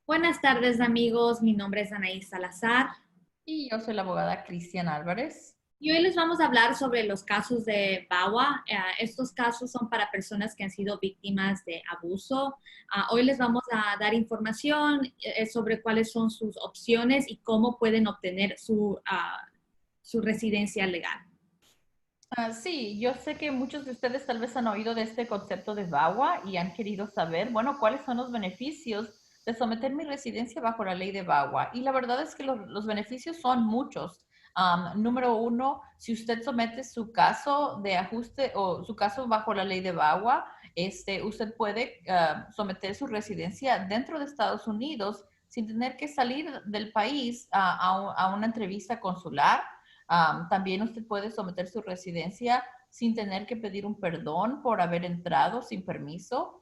Buenas tardes, amigos. Mi nombre es Anaís Salazar Y yo soy la abogada Cristian Álvarez. y hoy les vamos a hablar sobre los casos de VAWA. Estos casos son para personas que han sido víctimas de abuso. Hoy les vamos a dar información sobre cuáles son sus opciones y cómo pueden obtener su residencia legal. Sí, yo sé que muchos de ustedes tal vez han oído de este concepto de VAWA y han querido saber, bueno, cuáles son los beneficios de someter mi residencia bajo la ley de VAWA. Y la verdad es que los beneficios son muchos. Número uno, si usted somete su caso de ajuste o su caso bajo la ley de VAWA, usted puede someter su residencia dentro de Estados Unidos sin tener que salir del país a una entrevista consular. También usted puede someter su residencia sin tener que pedir un perdón por haber entrado sin permiso.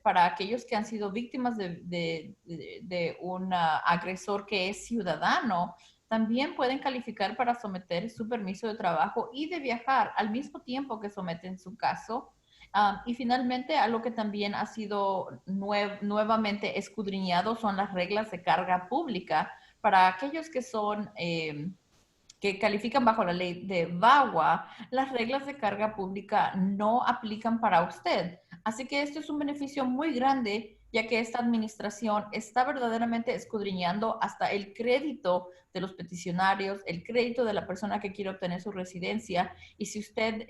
Para aquellos que han sido víctimas de un agresor que es ciudadano, también pueden calificar para someter su permiso de trabajo y de viajar al mismo tiempo que someten su caso. Y finalmente, algo que también ha sido nuevamente escudriñado son las reglas de carga pública para aquellos que califican bajo la ley de VAWA, las reglas de carga pública no aplican para usted. Así que esto es un beneficio muy grande, ya que esta administración está verdaderamente escudriñando hasta el crédito de los peticionarios, el crédito de la persona que quiere obtener su residencia. Y si usted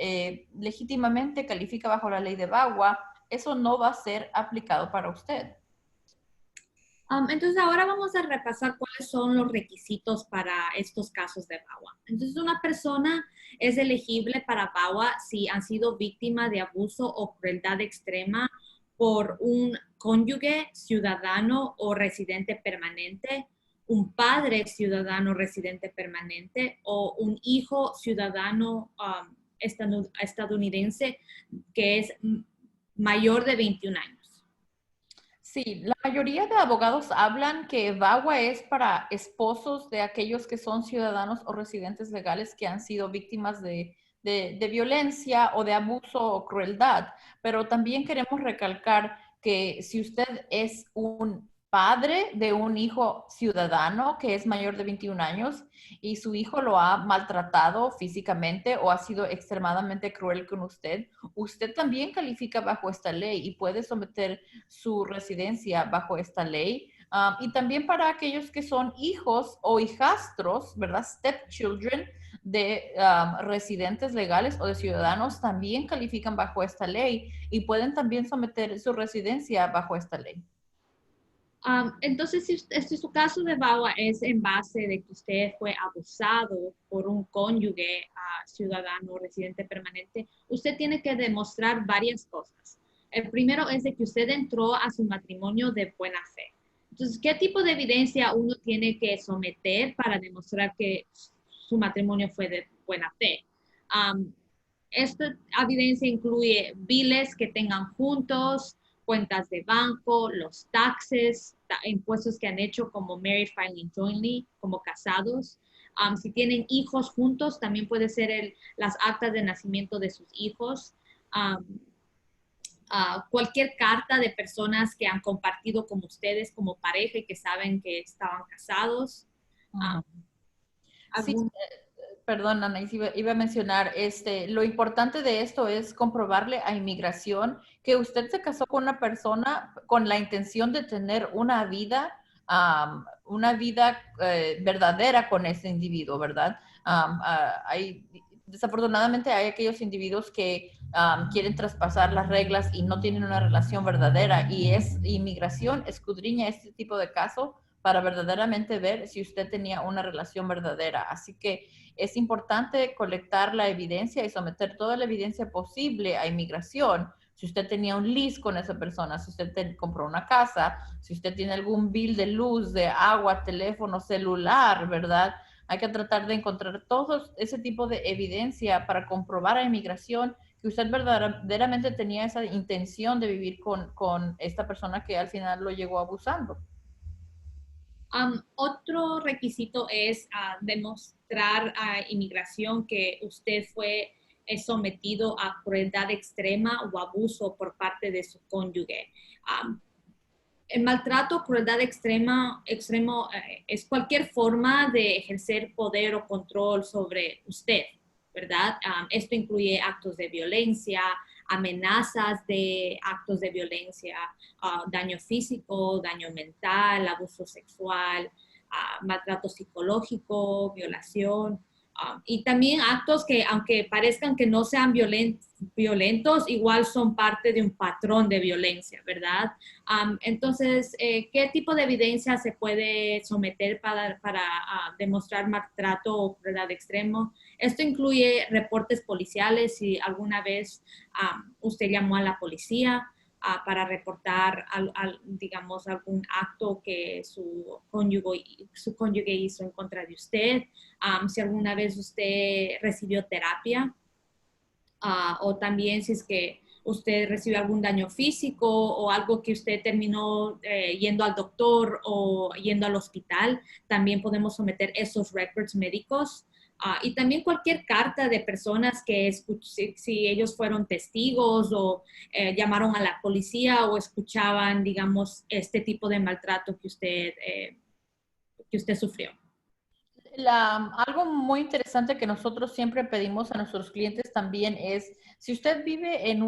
legítimamente califica bajo la ley de VAWA, eso no va a ser aplicado para usted. Entonces, ahora vamos a repasar cuáles son los requisitos para estos casos de VAWA. Entonces, una persona es elegible para VAWA si han sido víctimas de abuso o crueldad extrema por un cónyuge, ciudadano o residente permanente, un padre ciudadano residente permanente o un hijo ciudadano estadounidense que es mayor de 21 años. Sí, la mayoría de abogados hablan que VAWA es para esposos de aquellos que son ciudadanos o residentes legales que han sido víctimas de violencia o de abuso o crueldad, pero también queremos recalcar que si usted es un padre de un hijo ciudadano que es mayor de 21 años y su hijo lo ha maltratado físicamente o ha sido extremadamente cruel con usted, usted también califica bajo esta ley y puede someter su residencia bajo esta ley. Y también para aquellos que son hijos o hijastros, ¿verdad? Stepchildren de residentes legales o de ciudadanos también califican bajo esta ley y pueden también someter su residencia bajo esta ley. Entonces, si su caso de VAWA es en base de que usted fue abusado por un cónyuge ciudadano residente permanente, usted tiene que demostrar varias cosas. El primero es de que usted entró a su matrimonio de buena fe. Entonces, ¿qué tipo de evidencia uno tiene que someter para demostrar que su matrimonio fue de buena fe? Um, Esta evidencia incluye biles que tengan juntos, cuentas de banco, los taxes, impuestos que han hecho como married filing jointly, como casados. Si tienen hijos juntos, también puede ser las actas de nacimiento de sus hijos. Um, Cualquier carta de personas que han compartido con ustedes como pareja y que saben que estaban casados. Ujú. Um, Sí, algún, perdón, Ana, iba a mencionar, lo importante de esto es comprobarle a inmigración que usted se casó con una persona con la intención de tener una vida verdadera con ese individuo, ¿verdad? Desafortunadamente hay aquellos individuos que quieren traspasar las reglas y no tienen una relación verdadera y es inmigración escudriña este tipo de caso para verdaderamente ver si usted tenía una relación verdadera. Así que es importante colectar la evidencia y someter toda la evidencia posible a inmigración. Si usted tenía un lease con esa persona, si usted compró una casa, si usted tiene algún bill de luz, de agua, teléfono, celular, ¿verdad? Hay que tratar de encontrar todo ese tipo de evidencia para comprobar a inmigración que usted verdaderamente tenía esa intención de vivir con esta persona que al final lo llegó abusando. Otro requisito es demostrar a inmigración que usted fue sometido a crueldad extrema o abuso por parte de su cónyuge. Um, el maltrato, crueldad extremo es cualquier forma de ejercer poder o control sobre usted, ¿verdad? Esto incluye actos de violencia, amenazas de actos de violencia, daño físico, daño mental, abuso sexual, maltrato psicológico, violación. Y también actos que, aunque parezcan que no sean violentos, igual son parte de un patrón de violencia, ¿verdad? Entonces, ¿qué tipo de evidencia se puede someter para demostrar maltrato o crueldad extremo? Esto incluye reportes policiales, si alguna vez usted llamó a la policía para reportar, digamos, algún acto que su cónyuge hizo en contra de usted, si alguna vez usted recibió terapia, o también si es que usted recibió algún daño físico o algo que usted terminó yendo al doctor o yendo al hospital, también podemos someter esos records médicos. Y también cualquier carta de personas que si ellos fueron testigos o llamaron a la policía o escuchaban, digamos, este tipo de maltrato que usted sufrió. Algo muy interesante que nosotros siempre pedimos a nuestros clientes también es, si usted vive en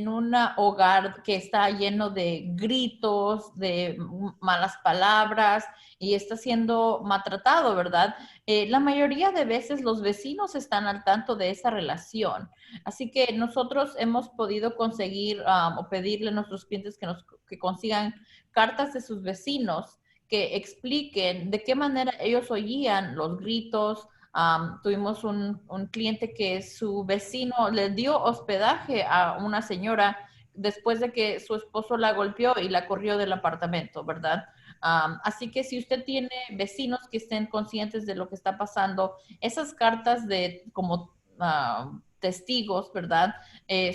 un hogar que está lleno de gritos, de malas palabras y está siendo maltratado, ¿verdad? La mayoría de veces los vecinos están al tanto de esa relación. Así que nosotros hemos podido conseguir o pedirle a nuestros clientes que consigan cartas de sus vecinos que expliquen de qué manera ellos oían los gritos. Tuvimos un cliente que su vecino le dio hospedaje a una señora después de que su esposo la golpeó y la corrió del apartamento, ¿verdad? Así que si usted tiene vecinos que estén conscientes de lo que está pasando, esas cartas de como testigos, ¿verdad?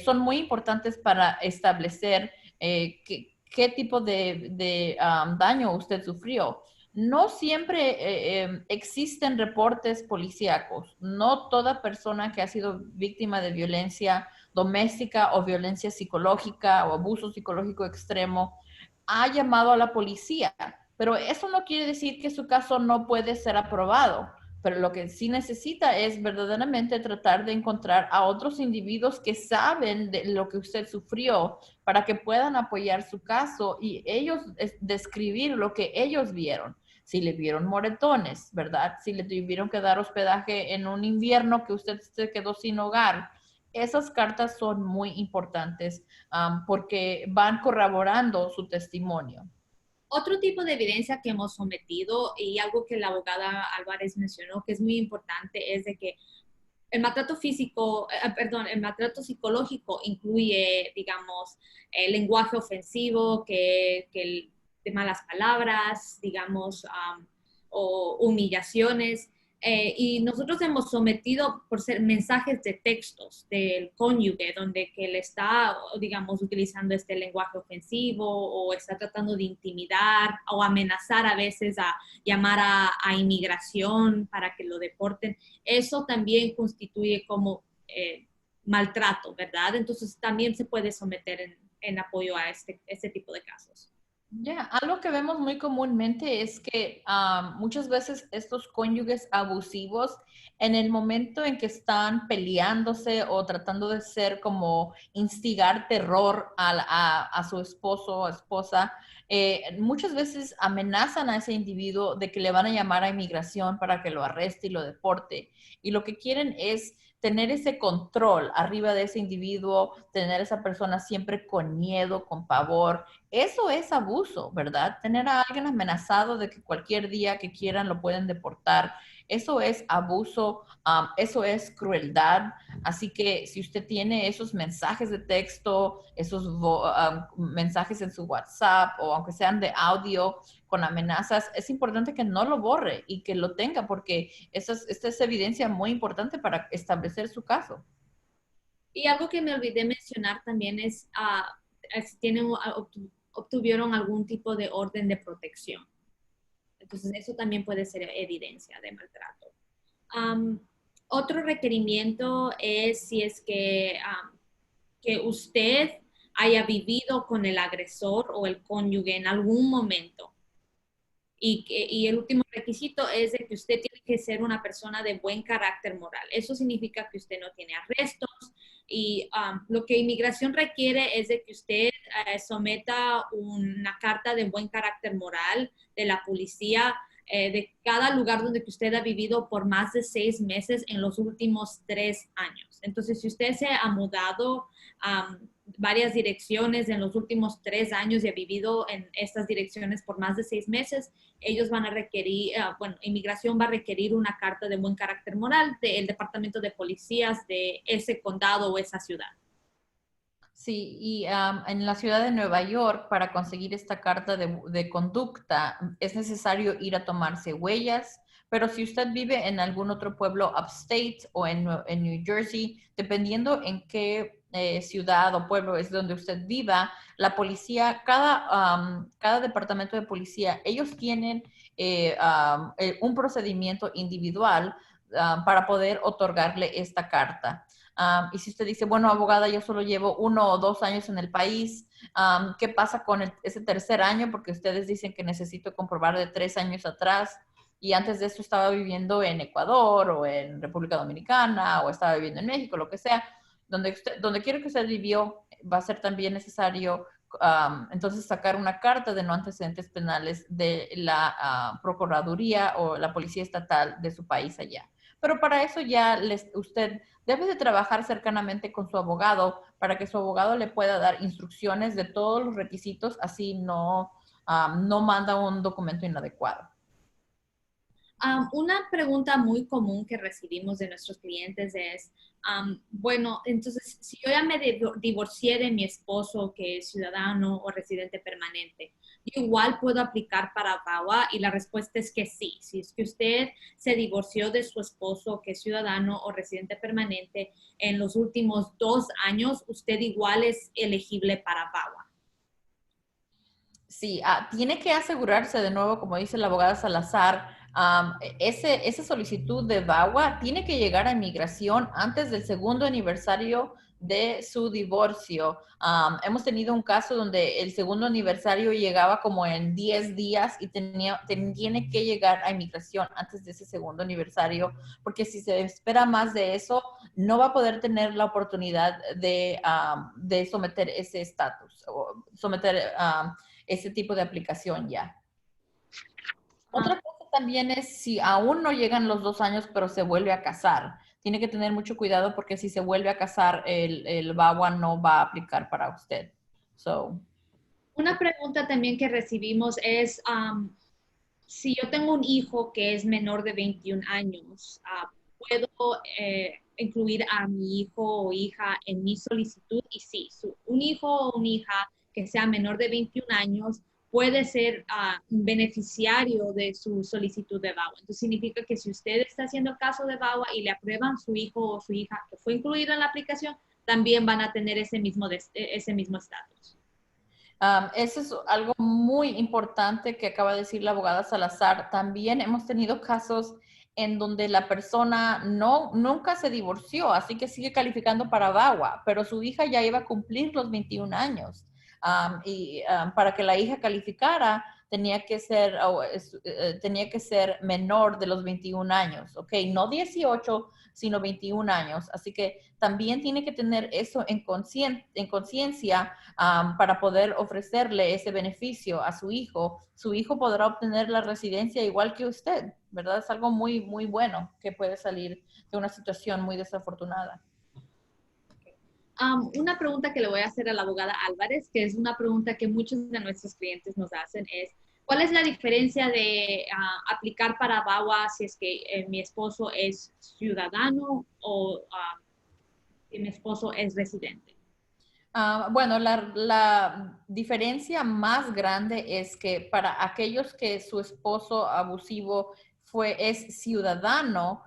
Son muy importantes para establecer qué tipo de daño usted sufrió. No siempre existen reportes policíacos. No toda persona que ha sido víctima de violencia doméstica o violencia psicológica o abuso psicológico extremo ha llamado a la policía. Pero eso no quiere decir que su caso no puede ser aprobado. Pero lo que sí necesita es verdaderamente tratar de encontrar a otros individuos que saben de lo que usted sufrió para que puedan apoyar su caso y ellos describir lo que ellos vieron. Si le vieron moretones, ¿verdad? Si le tuvieron que dar hospedaje en un invierno que usted se quedó sin hogar. Esas cartas son muy importantes porque van corroborando su testimonio. Otro tipo de evidencia que hemos sometido y algo que la abogada Álvarez mencionó que es muy importante es de que el maltrato físico, perdón, el maltrato psicológico incluye, digamos, el lenguaje ofensivo, de malas palabras, digamos, o humillaciones. Y nosotros hemos sometido por ser mensajes de textos del cónyuge, donde que él está, digamos, utilizando este lenguaje ofensivo o está tratando de intimidar o amenazar a veces a llamar a inmigración para que lo deporten. Eso también constituye como maltrato, ¿verdad? Entonces también se puede someter en apoyo a este tipo de casos. Ya, algo que vemos muy comúnmente es que muchas veces estos cónyuges abusivos, en el momento en que están peleándose o tratando de ser como instigar terror a su esposo o esposa, muchas veces amenazan a ese individuo de que le van a llamar a inmigración para que lo arreste y lo deporte. Y lo que quieren es tener ese control arriba de ese individuo, tener a esa persona siempre con miedo, con pavor. Eso es abuso, ¿verdad? Tener a alguien amenazado de que cualquier día que quieran lo pueden deportar. Eso es abuso, eso es crueldad. Así que si usted tiene esos mensajes de texto, esos mensajes en su WhatsApp o aunque sean de audio con amenazas, es importante que no lo borre y que lo tenga porque esta es evidencia muy importante para establecer su caso. Y algo que me olvidé mencionar también es si tienen, obtuvieron algún tipo de orden de protección. Entonces, eso también puede ser evidencia de maltrato. Um, Otro requerimiento es si es que usted haya vivido con el agresor o el cónyuge en algún momento. Y el último requisito es de que usted tiene que ser una persona de buen carácter moral. Eso significa que usted no tiene arrestos y lo que inmigración requiere es de que usted someta una carta de buen carácter moral de la policía de cada lugar donde usted ha vivido por más de 6 meses en los últimos 3 años. Entonces, si usted se ha mudado varias direcciones en los últimos 3 años y ha vivido en estas direcciones por más de 6 meses, ellos van a requerir, inmigración va a requerir una carta de buen carácter moral del Departamento de Policías de ese condado o esa ciudad. Sí, y en la ciudad de Nueva York, para conseguir esta carta de conducta, es necesario ir a tomarse huellas, pero si usted vive en algún otro pueblo upstate o en New Jersey, dependiendo en qué ciudad o pueblo es donde usted viva, la policía, cada departamento de policía, ellos tienen un procedimiento individual para poder otorgarle esta carta. Y si usted dice, bueno, abogada, yo solo llevo 1 o 2 años en el país, ¿qué pasa con ese tercer año? Porque ustedes dicen que necesito comprobar de 3 años atrás y antes de eso estaba viviendo en Ecuador o en República Dominicana o estaba viviendo en México, lo que sea. Donde quiero que usted vivió, va a ser también necesario entonces sacar una carta de no antecedentes penales de la Procuraduría o la Policía Estatal de su país allá. Pero para eso ya usted debe de trabajar cercanamente con su abogado para que su abogado le pueda dar instrucciones de todos los requisitos, así no manda un documento inadecuado. Una pregunta muy común que recibimos de nuestros clientes es, bueno, entonces, si yo ya me divorcié de mi esposo, que es ciudadano o residente permanente, ¿yo igual puedo aplicar para VAWA? Y la respuesta es que sí. Si es que usted se divorció de su esposo, que es ciudadano o residente permanente, en los últimos 2 años, usted igual es elegible para VAWA. Sí, tiene que asegurarse de nuevo, como dice la abogada Salazar, esa solicitud de VAWA tiene que llegar a inmigración antes del segundo aniversario de su divorcio. Hemos tenido un caso donde el segundo aniversario llegaba como en 10 días y tiene que llegar a inmigración antes de ese segundo aniversario, porque si se espera más de eso, no va a poder tener la oportunidad de someter ese estatus, o someter ese tipo de aplicación ya. Otra cosa también es si aún no llegan los 2 años, pero se vuelve a casar. Tiene que tener mucho cuidado porque si se vuelve a casar, el VAWA no va a aplicar para usted. So, Una pregunta también que recibimos es, si yo tengo un hijo que es menor de 21 años, ¿puedo incluir a mi hijo o hija en mi solicitud? Y sí, un hijo o una hija que sea menor de 21 años puede ser un beneficiario de su solicitud de VAWA. Entonces significa que si usted está haciendo el caso de VAWA y le aprueban su hijo o su hija que fue incluido en la aplicación, también van a tener ese mismo estatus. Eso es algo muy importante que acaba de decir la abogada Salazar. También hemos tenido casos en donde la persona nunca se divorció, así que sigue calificando para VAWA, pero su hija ya iba a cumplir los 21 años. Para que la hija calificara, tenía que ser menor de los 21 años, ¿ok? No 18, sino 21 años. Así que también tiene que tener eso en conciencia para poder ofrecerle ese beneficio a su hijo. Su hijo podrá obtener la residencia igual que usted, ¿verdad? Es algo muy, muy bueno que puede salir de una situación muy desafortunada. Una pregunta que le voy a hacer a la abogada Álvarez, que es una pregunta que muchos de nuestros clientes nos hacen, es ¿cuál es la diferencia de aplicar para VAWA si es que mi esposo es ciudadano o si mi esposo es residente? Bueno, la diferencia más grande es que para aquellos que su esposo abusivo es ciudadano,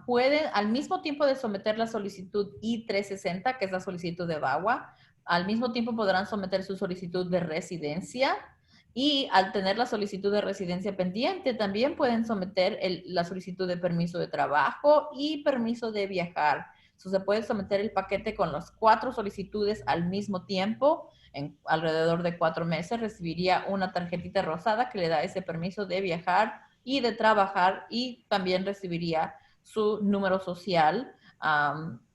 pueden al mismo tiempo de someter la solicitud I-360, que es la solicitud de VAWA, al mismo tiempo podrán someter su solicitud de residencia y al tener la solicitud de residencia pendiente, también pueden someter la solicitud de permiso de trabajo y permiso de viajar. Se puede someter el paquete con las 4 solicitudes al mismo tiempo. En alrededor de 4 meses recibiría una tarjetita rosada que le da ese permiso de viajar y de trabajar, y también recibiría su número social.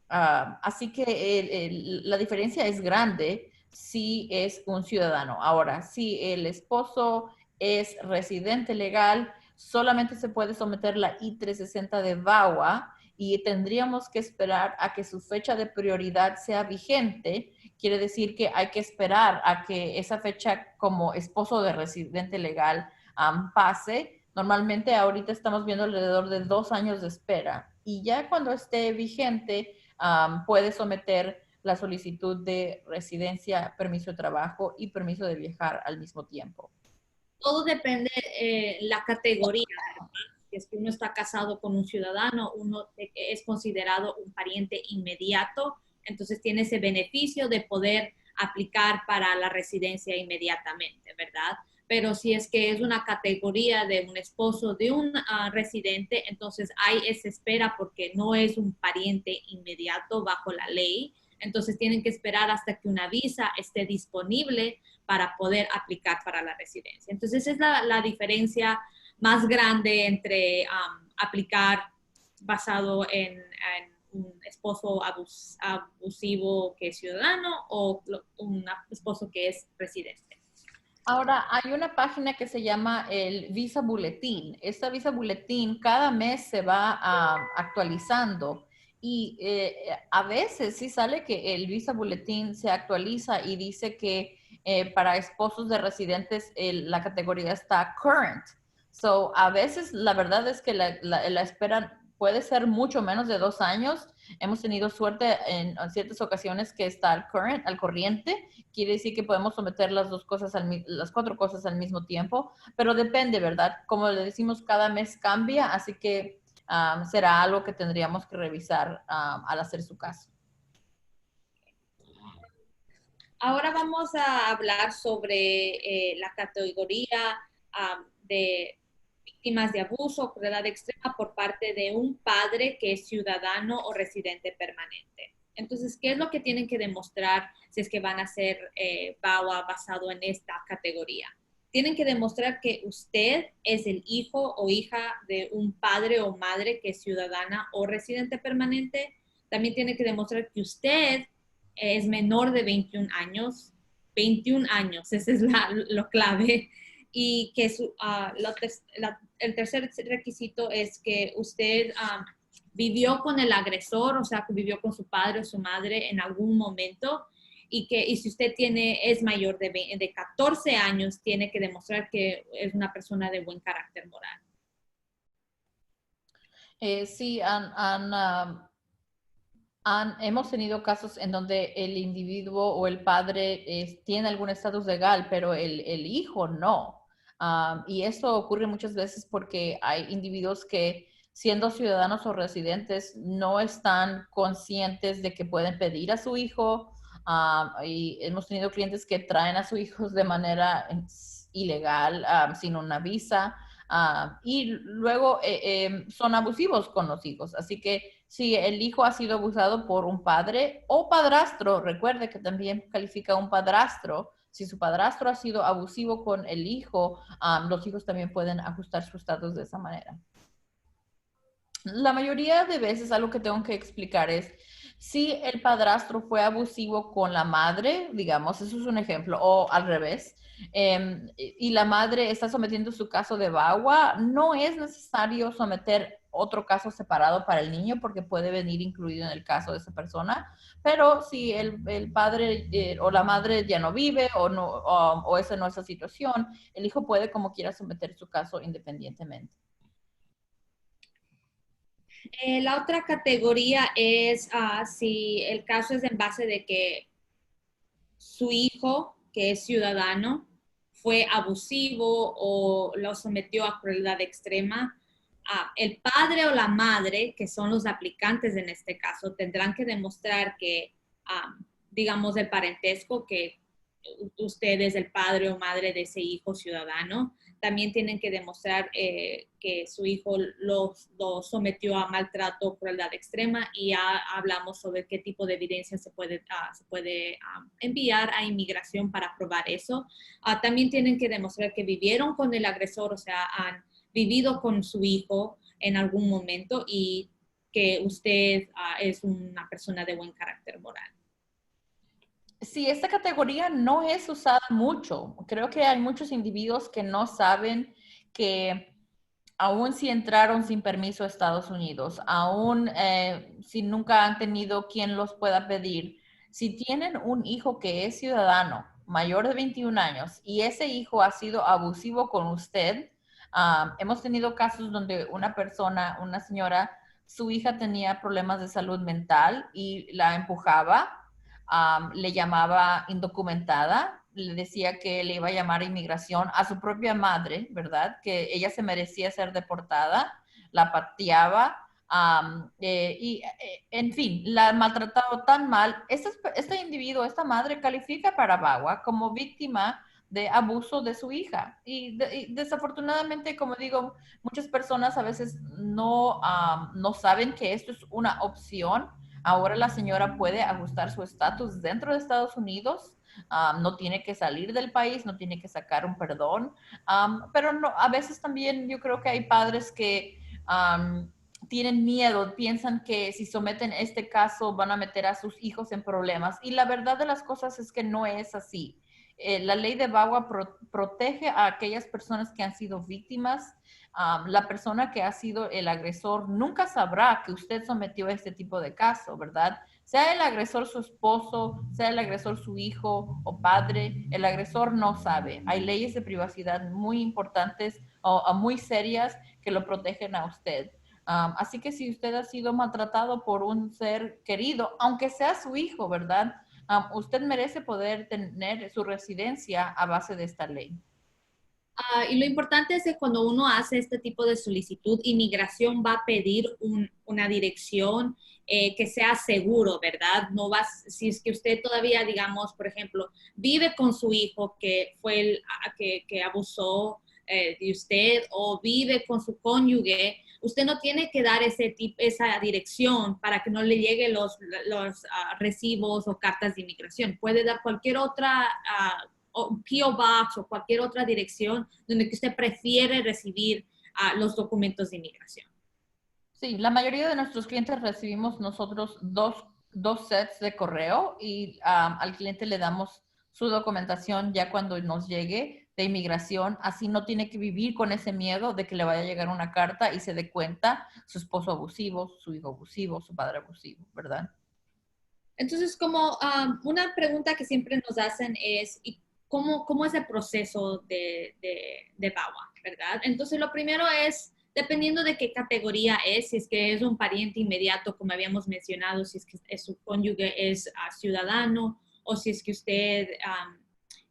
Así que la diferencia es grande si es un ciudadano. Ahora, si el esposo es residente legal, solamente se puede someter la I-360 de VAWA y tendríamos que esperar a que su fecha de prioridad sea vigente. Quiere decir que hay que esperar a que esa fecha como esposo de residente legal pase. Normalmente ahorita estamos viendo alrededor de 2 años de espera, y ya cuando esté vigente puede someter la solicitud de residencia, permiso de trabajo y permiso de viajar al mismo tiempo. Todo depende la categoría, ¿verdad? Si es que uno está casado con un ciudadano, uno es considerado un pariente inmediato, entonces tiene ese beneficio de poder aplicar para la residencia inmediatamente, ¿verdad? Pero si es que es una categoría de un esposo de un residente, entonces hay esa espera porque no es un pariente inmediato bajo la ley, entonces tienen que esperar hasta que una visa esté disponible para poder aplicar para la residencia. Entonces, esa es la diferencia más grande entre aplicar basado en un esposo abusivo que es ciudadano o un esposo que es residente. Ahora, hay una página que se llama el Visa Bulletin. Esta Visa Bulletin cada mes se va actualizando, y a veces sí sale que el Visa Bulletin se actualiza y dice que para esposos de residentes la categoría está current. So, a veces la verdad es que la espera puede ser mucho menos de 2 años. Hemos tenido suerte en ciertas ocasiones que está al corriente. Quiere decir que podemos someter las 4 cosas al mismo tiempo, pero depende, ¿verdad? Como le decimos, cada mes cambia, así que será algo que tendríamos que revisar al hacer su caso. Ahora vamos a hablar sobre la categoría de víctimas de abuso o crueldad extrema por parte de un padre que es ciudadano o residente permanente. Entonces, ¿qué es lo que tienen que demostrar si es que van a hacer VAWA basado en esta categoría? Tienen que demostrar que usted es el hijo o hija de un padre o madre que es ciudadana o residente permanente. También tiene que demostrar que usted es menor de 21 años. 21 años, ese es lo clave. Y que el tercer requisito es que usted vivió con el agresor, o sea, que vivió con su padre o su madre en algún momento, y si usted es mayor de 14 años, tiene que demostrar que es una persona de buen carácter moral. Sí, hemos tenido casos en donde el individuo o el padre tiene algún estatus legal, pero el hijo no. Y eso ocurre muchas veces porque hay individuos que, siendo ciudadanos o residentes, no están conscientes de que pueden pedir a su hijo. Y hemos tenido clientes que traen a sus hijos de manera ilegal, sin una visa. Y luego son abusivos con los hijos. Así que si el hijo ha sido abusado por un padre o padrastro, recuerde que también califica un padrastro. Si su padrastro ha sido abusivo con el hijo, los hijos también pueden ajustar su estatus de esa manera. La mayoría de veces algo que tengo que explicar es, si el padrastro fue abusivo con la madre, digamos, eso es un ejemplo, o al revés, y la madre está sometiendo su caso de VAWA, no es necesario someter otro caso separado para el niño porque puede venir incluido en el caso de esa persona. Pero si el padre o la madre ya no vive o esa no es la situación, el hijo puede como quiera someter su caso independientemente. La otra categoría es si el caso es en base de que su hijo, que es ciudadano, fue abusivo o lo sometió a crueldad extrema. El padre o la madre, que son los aplicantes en este caso, tendrán que demostrar que, digamos, el parentesco, que usted es el padre o madre de ese hijo ciudadano. También tienen que demostrar que su hijo lo sometió a maltrato o crueldad extrema, y ya hablamos sobre qué tipo de evidencia se puede enviar a inmigración para probar eso. También tienen que demostrar que vivieron con el agresor, o sea, han vivido con su hijo en algún momento, y que usted es una persona de buen carácter moral. Sí, esta categoría no es usada mucho. Creo que hay muchos individuos que no saben que aún si entraron sin permiso a Estados Unidos, aún si nunca han tenido quien los pueda pedir, si tienen un hijo que es ciudadano mayor de 21 años y ese hijo ha sido abusivo con usted, hemos tenido casos donde una persona, una señora, su hija tenía problemas de salud mental y la empujaba, le llamaba indocumentada, le decía que le iba a llamar a inmigración a su propia madre, ¿verdad? Que ella se merecía ser deportada, la pateaba, en fin, la maltrataba tan mal. Este individuo, esta madre, califica para VAWA como víctima de abuso de su hija. Y desafortunadamente, como digo, muchas personas a veces no saben que esto es una opción. Ahora la señora puede ajustar su estatus dentro de Estados Unidos. No tiene que salir del país, no tiene que sacar un perdón, pero no, a veces también yo creo que hay padres que tienen miedo, piensan que si someten este caso van a meter a sus hijos en problemas, y la verdad de las cosas es que no es así. La ley de VAWA protege a aquellas personas que han sido víctimas. La persona que ha sido el agresor nunca sabrá que usted sometió a este tipo de caso, ¿verdad? Sea el agresor su esposo, sea el agresor su hijo o padre, el agresor no sabe. Hay leyes de privacidad muy importantes o muy serias que lo protegen a usted. Así que si usted ha sido maltratado por un ser querido, aunque sea su hijo, ¿verdad? Usted merece poder tener su residencia a base de esta ley. Y lo importante es que cuando uno hace este tipo de solicitud, inmigración va a pedir una dirección que sea seguro, ¿verdad? No va, si es que usted todavía, digamos, por ejemplo, vive con su hijo que fue que abusó de usted, o vive con su cónyuge, usted no tiene que dar esa dirección para que no le lleguen los recibos o cartas de inmigración. Puede dar cualquier otra o P.O. Box o cualquier otra dirección donde que usted prefiere recibir los documentos de inmigración. Sí, la mayoría de nuestros clientes recibimos nosotros dos sets de correo y al cliente le damos su documentación ya cuando nos llegue de inmigración. Así no tiene que vivir con ese miedo de que le vaya a llegar una carta y se dé cuenta su esposo abusivo, su hijo abusivo, su padre abusivo, ¿verdad? Entonces, como una pregunta que siempre nos hacen es, ¿y cómo es el proceso de VAWA, verdad? Entonces, lo primero es, dependiendo de qué categoría es, si es que es un pariente inmediato, como habíamos mencionado, si es que su cónyuge es ciudadano, o si es que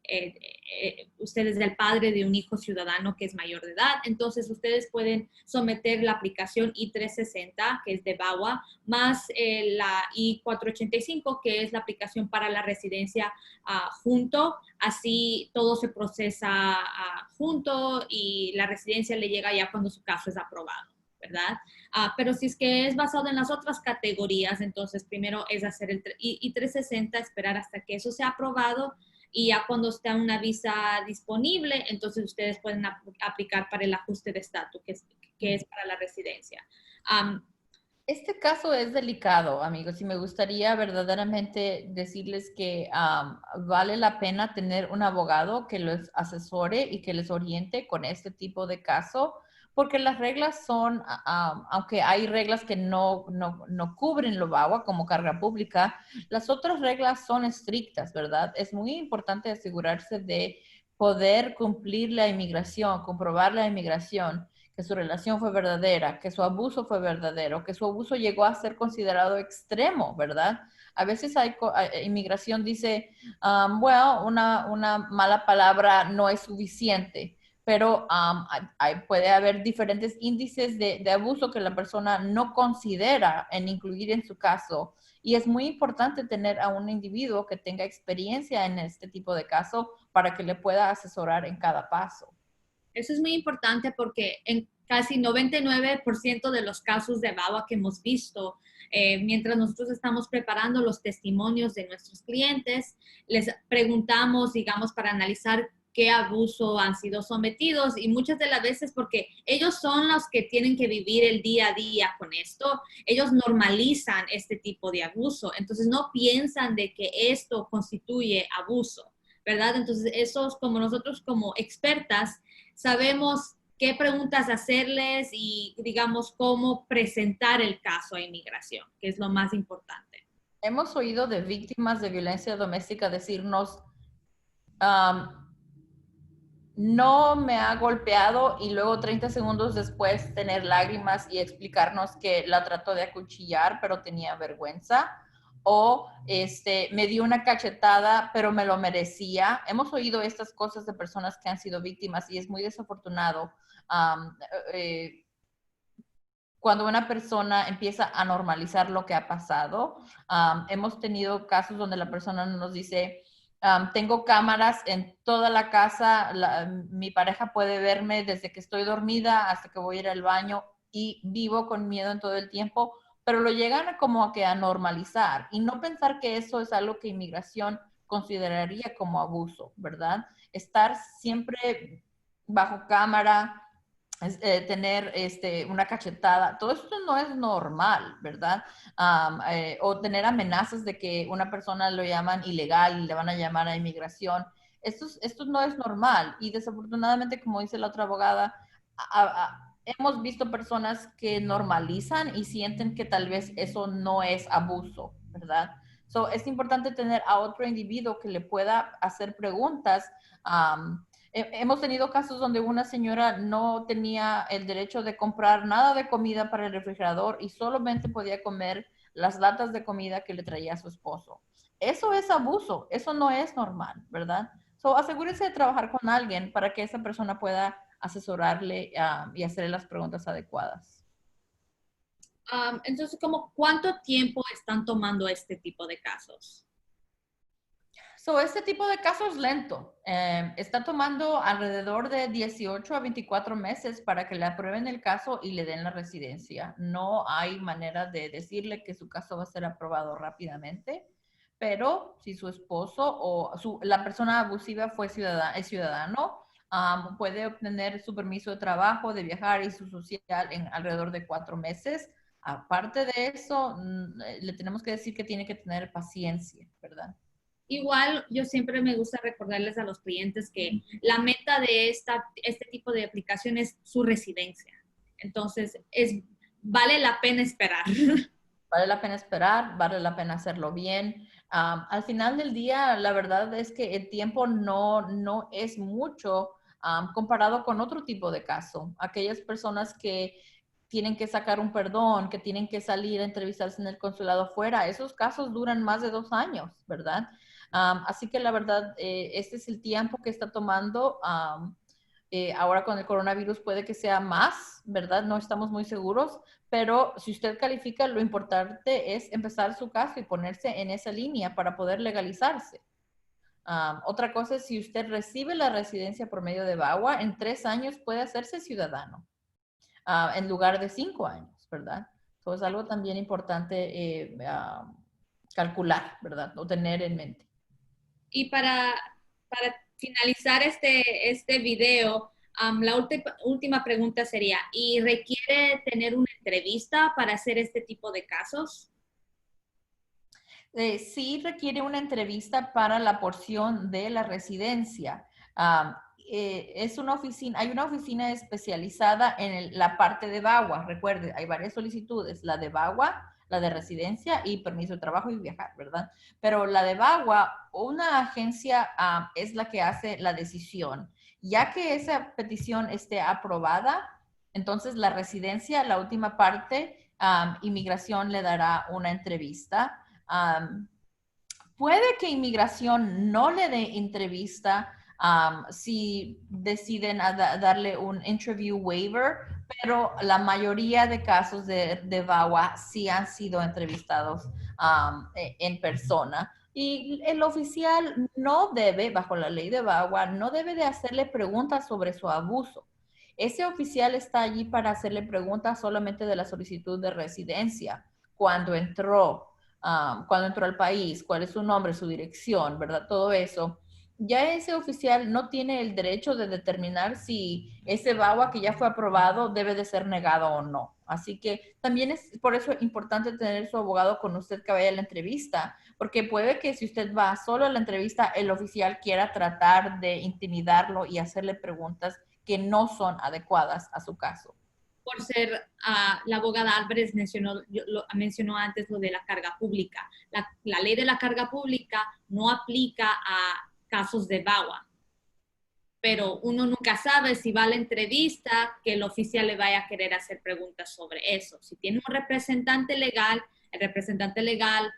eh, usted es el padre de un hijo ciudadano que es mayor de edad. Entonces, ustedes pueden someter la aplicación I-360, que es de VAWA, más la I-485, que es la aplicación para la residencia junto. Así todo se procesa junto y la residencia le llega ya cuando su caso es aprobado, ¿verdad? Pero si es que es basado en las otras categorías, entonces primero es hacer el I-360, esperar hasta que eso sea aprobado, y ya cuando está una visa disponible, entonces ustedes pueden aplicar para el ajuste de estatus, que es para la residencia. Este caso es delicado, amigos, y me gustaría verdaderamente decirles que vale la pena tener un abogado que los asesore y que les oriente con este tipo de caso, porque las reglas son, aunque hay reglas que no cubren lo VAWA como carga pública, las otras reglas son estrictas, ¿verdad? Es muy importante asegurarse de poder cumplir la inmigración, comprobar la inmigración, que su relación fue verdadera, que su abuso fue verdadero, que su abuso llegó a ser considerado extremo, ¿verdad? A veces inmigración dice, bueno, una mala palabra no es suficiente, pero puede haber diferentes índices de abuso que la persona no considera en incluir en su caso. Y es muy importante tener a un individuo que tenga experiencia en este tipo de caso para que le pueda asesorar en cada paso. Eso es muy importante porque en casi 99% de los casos de VAWA que hemos visto, mientras nosotros estamos preparando los testimonios de nuestros clientes, les preguntamos, digamos, para analizar qué abuso han sido sometidos y muchas de las veces porque ellos son los que tienen que vivir el día a día con esto, ellos normalizan este tipo de abuso, entonces no piensan de que esto constituye abuso, ¿verdad? Entonces, esos como nosotros como expertas, sabemos qué preguntas hacerles y, digamos, cómo presentar el caso a inmigración, que es lo más importante. Hemos oído de víctimas de violencia doméstica decirnos, no me ha golpeado y luego 30 segundos después tener lágrimas y explicarnos que la trató de acuchillar, pero tenía vergüenza. O me dio una cachetada, pero me lo merecía. Hemos oído estas cosas de personas que han sido víctimas y es muy desafortunado cuando una persona empieza a normalizar lo que ha pasado. Hemos tenido casos donde la persona nos dice, tengo cámaras en toda la casa, mi pareja puede verme desde que estoy dormida hasta que voy a ir al baño y vivo con miedo en todo el tiempo, pero lo llegan como que a normalizar y no pensar que eso es algo que inmigración consideraría como abuso, ¿verdad? Estar siempre bajo cámara, tener una cachetada, todo esto no es normal, ¿verdad? O tener amenazas de que una persona lo llaman ilegal y le van a llamar a inmigración. Esto no es normal y desafortunadamente, como dice la otra abogada, hemos visto personas que normalizan y sienten que tal vez eso no es abuso, ¿verdad? So, es importante tener a otro individuo que le pueda hacer preguntas. Hemos tenido casos donde una señora no tenía el derecho de comprar nada de comida para el refrigerador y solamente podía comer las latas de comida que le traía a su esposo. Eso es abuso, eso no es normal, ¿verdad? So, asegúrese de trabajar con alguien para que esa persona pueda asesorarle y hacerle las preguntas adecuadas. Entonces, ¿como cuánto tiempo están tomando este tipo de casos? So, este tipo de caso es lento. Está tomando alrededor de 18 a 24 meses para que le aprueben el caso y le den la residencia. No hay manera de decirle que su caso va a ser aprobado rápidamente, pero si su esposo o la persona abusiva es ciudadano, puede obtener su permiso de trabajo, de viajar y su social en alrededor de 4 meses. Aparte de eso, le tenemos que decir que tiene que tener paciencia, ¿verdad? Igual, yo siempre me gusta recordarles a los clientes que la meta de este tipo de aplicación es su residencia. Entonces, vale la pena esperar. Vale la pena esperar, vale la pena hacerlo bien. Al final del día, la verdad es que el tiempo no es mucho comparado con otro tipo de caso. Aquellas personas que tienen que sacar un perdón, que tienen que salir a entrevistarse en el consulado afuera, esos casos duran más de 2 años, ¿verdad? Así que la verdad, este es el tiempo que está tomando. Ahora con el coronavirus puede que sea más, ¿verdad? No estamos muy seguros, pero si usted califica, lo importante es empezar su caso y ponerse en esa línea para poder legalizarse. Otra cosa es si usted recibe la residencia por medio de VAWA, en 3 años puede hacerse ciudadano, en lugar de 5 años, ¿verdad? Eso es algo también importante calcular, ¿verdad? O tener en mente. Y para finalizar este video, la última pregunta sería, ¿y requiere tener una entrevista para hacer este tipo de casos? Sí requiere una entrevista para la porción de la residencia. Es una oficina, hay una oficina especializada en la parte de VAWA. Recuerde, hay varias solicitudes, la de VAWA, la de residencia y permiso de trabajo y viajar, ¿verdad? Pero la de VAWA, una agencia es la que hace la decisión. Ya que esa petición esté aprobada, entonces la residencia, la última parte, inmigración le dará una entrevista. Puede que inmigración no le dé entrevista si deciden darle un interview waiver, pero la mayoría de casos de VAWA sí han sido entrevistados en persona. Y el oficial no debe, bajo la ley de VAWA, no debe de hacerle preguntas sobre su abuso. Ese oficial está allí para hacerle preguntas solamente de la solicitud de residencia, cuando entró al país, cuál es su nombre, su dirección, ¿verdad? Todo eso. Ya ese oficial no tiene el derecho de determinar si ese VAWA que ya fue aprobado debe de ser negado o no. Así que también es por eso importante tener su abogado con usted que vaya a la entrevista, porque puede que si usted va solo a la entrevista, el oficial quiera tratar de intimidarlo y hacerle preguntas que no son adecuadas a su caso. Por ser, la abogada Álvarez mencionó antes lo de la carga pública. La ley de la carga pública no aplica a casos de VAWA, pero uno nunca sabe si va a la entrevista que el oficial le vaya a querer hacer preguntas sobre eso. Si tiene un representante legal, el representante legal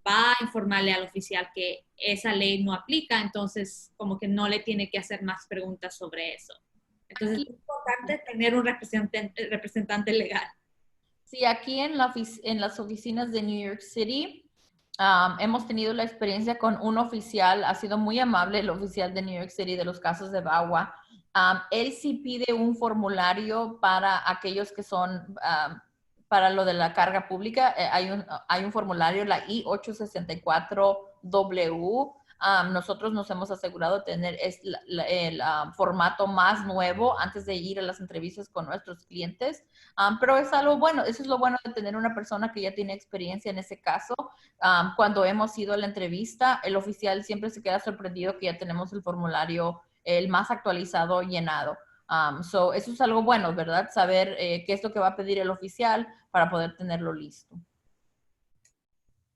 va a informarle al oficial que esa ley no aplica, entonces como que no le tiene que hacer más preguntas sobre eso. Entonces es importante tener un representante legal. Sí, aquí en las oficinas de New York City hemos tenido la experiencia con un oficial, ha sido muy amable el oficial de New York City de los casos de VAWA. Él sí pide un formulario para aquellos que son, para lo de la carga pública. Hay un formulario, la I-864W. Nosotros nos hemos asegurado de tener el formato más nuevo antes de ir a las entrevistas con nuestros clientes. Pero es algo bueno, eso es lo bueno de tener una persona que ya tiene experiencia en ese caso. Cuando hemos ido a la entrevista, el oficial siempre se queda sorprendido que ya tenemos el formulario el más actualizado llenado. Eso es algo bueno, ¿verdad? Saber qué es lo que va a pedir el oficial para poder tenerlo listo.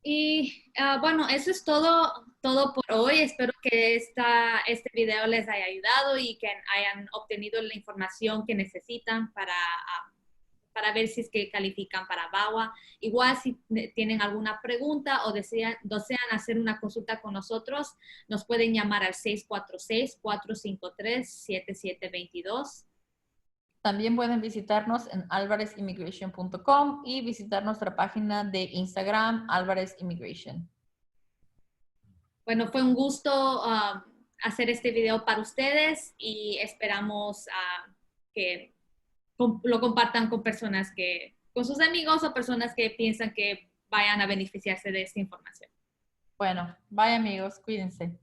Y bueno, eso es todo por hoy. Espero que este video les haya ayudado y que hayan obtenido la información que necesitan para ver si es que califican para VAWA. Igual si tienen alguna pregunta o desean hacer una consulta con nosotros, nos pueden llamar al 646-453-7722. También pueden visitarnos en alvarezimmigration.com y visitar nuestra página de Instagram, Alvarez Immigration. Bueno, fue un gusto hacer este video para ustedes y esperamos que lo compartan con con sus amigos o personas que piensan que vayan a beneficiarse de esta información. Bueno, bye amigos, cuídense.